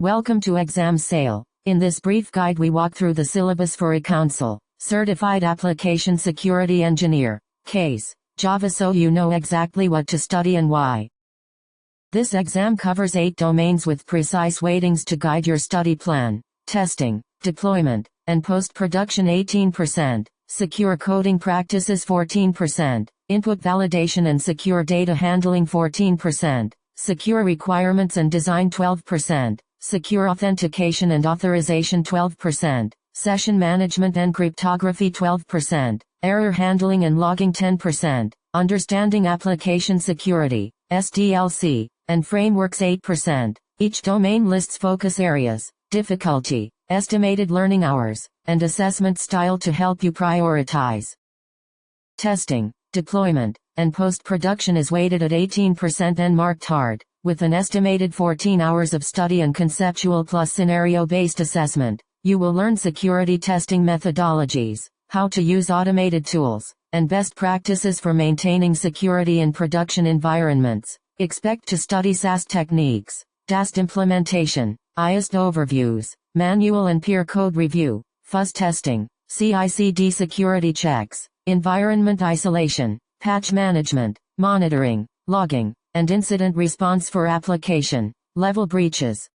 Welcome to Exam Sale. In this brief guide we walk through the syllabus for ECCouncil, Certified Application Security Engineer, case, Java, so you know exactly what to study and why. This exam covers 8 domains with precise weightings to guide your study plan: testing, deployment, and post-production 18%, secure coding practices 14%, input validation and secure data handling 14%, secure requirements and design 12%, secure authentication and authorization 12%, session management and cryptography 12%, error handling and logging 10%, understanding application security, SDLC, and frameworks 8%. Each domain lists focus areas, difficulty, estimated learning hours, and assessment style to help you prioritize. Testing, deployment, and post-production is weighted at 18% and marked hard, with an estimated 14 hours of study and conceptual plus scenario-based assessment. You will learn security testing methodologies, how to use automated tools, and best practices for maintaining security in production environments. Expect to study SAST techniques, DAST implementation, IAST overviews, manual and peer code review, fuzz testing, CI/CD security checks, environment isolation, patch management, monitoring, logging, and incident response for application level breaches.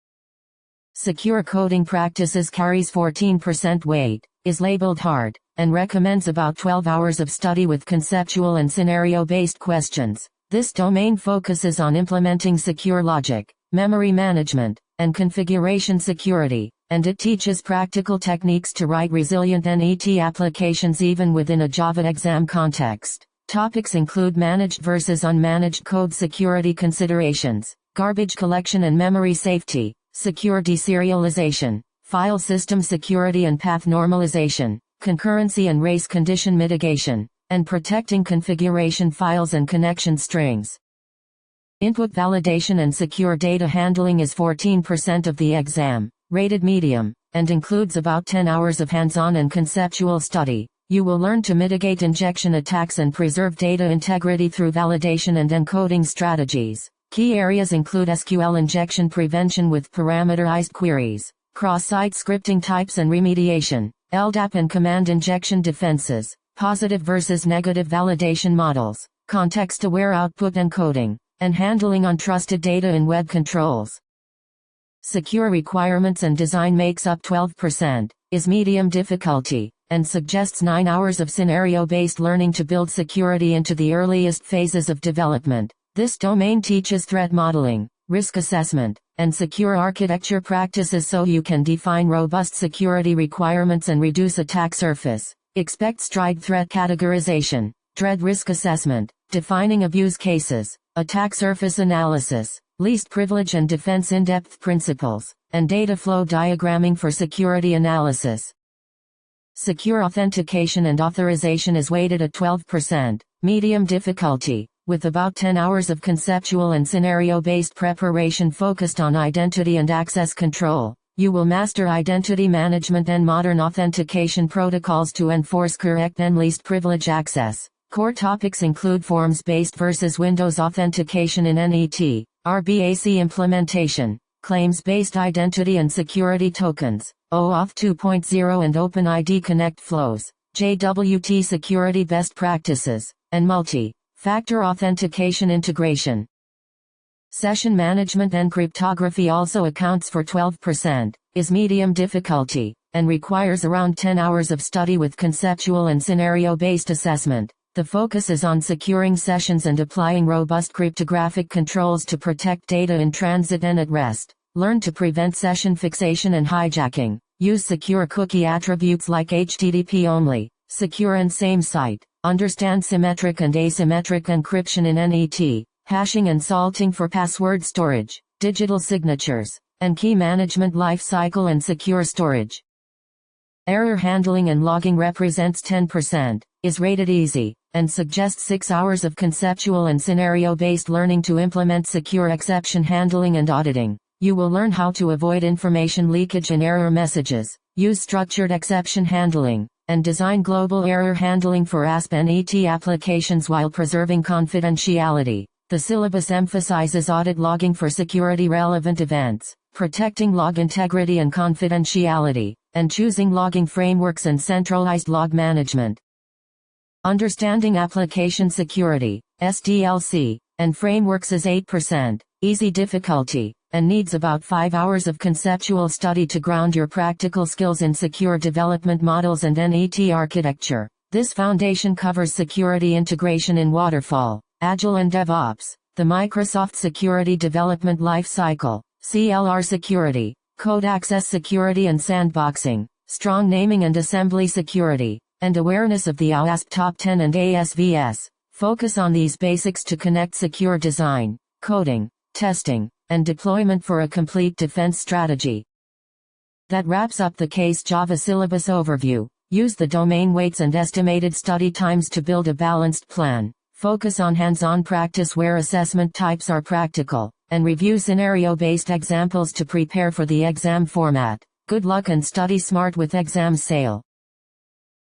Secure coding practices carries 14% weight, is labeled hard, and recommends about 12 hours of study with conceptual and scenario-based questions. This domain focuses on implementing secure logic, memory management, and configuration security, and it teaches practical techniques to write resilient NET applications even within a Java exam context. Topics include managed versus unmanaged code security considerations, garbage collection and memory safety, secure deserialization, file system security and path normalization, concurrency and race condition mitigation, and protecting configuration files and connection strings. Input validation and secure data handling is 14% of the exam, rated medium, and includes about 10 hours of hands-on and conceptual study. You will learn to mitigate injection attacks and preserve data integrity through validation and encoding strategies. Key areas include SQL injection prevention with parameterized queries, cross-site scripting types and remediation, LDAP and command injection defenses, positive versus negative validation models, context-aware output encoding, and handling untrusted data in web controls. Secure requirements and design makes up 12%, is medium difficulty, and suggests 9 hours of scenario-based learning to build security into the earliest phases of development. This domain teaches threat modeling, risk assessment, and secure architecture practices so you can define robust security requirements and reduce attack surface. Expect stride threat categorization, dread risk assessment, defining abuse cases, attack surface analysis, least privilege and defense in-depth principles, and data flow diagramming for security analysis. Secure authentication and authorization is weighted at 12%, medium difficulty, with about 10 hours of conceptual and scenario-based preparation focused on identity and access control. You will master identity management and modern authentication protocols to enforce correct and least privilege access. Core topics include forms-based versus Windows authentication in NET, RBAC implementation, claims-based identity and security tokens, OAuth 2.0 and OpenID Connect flows, JWT security best practices, and multi-factor authentication integration. Session management and cryptography also accounts for 12%, is medium difficulty, and requires around 10 hours of study with conceptual and scenario-based assessment. The focus is on securing sessions and applying robust cryptographic controls to protect data in transit and at rest. Learn to prevent session fixation and hijacking. Use secure cookie attributes like HTTP only, secure and same site. Understand symmetric and asymmetric encryption in NET, hashing and salting for password storage, digital signatures, and key management lifecycle and secure storage. Error handling and logging represents 10%, is rated easy, and suggests 6 hours of conceptual and scenario-based learning to implement secure exception handling and auditing. You will learn how to avoid information leakage and error messages, use structured exception handling, and design global error handling for ASP.NET applications while preserving confidentiality. The syllabus emphasizes audit logging for security-relevant events, protecting log integrity and confidentiality, and choosing logging frameworks and centralized log management. Understanding application security, SDLC, and frameworks is 8%, easy difficulty, and needs about 5 hours of conceptual study to ground your practical skills in secure development models and NET architecture. This foundation covers security integration in Waterfall, Agile and DevOps, the Microsoft Security Development Lifecycle, CLR security, code access security and sandboxing, strong naming and assembly security, and awareness of the OWASP Top 10 and ASVS. Focus on these basics to connect secure design, coding, testing, and deployment for a complete defense strategy. That wraps up the Case Java syllabus overview. Use the domain weights and estimated study times to build a balanced plan. Focus on hands-on practice where assessment types are practical, and review scenario-based examples to prepare for the exam format. Good luck and study smart with Exam Sale.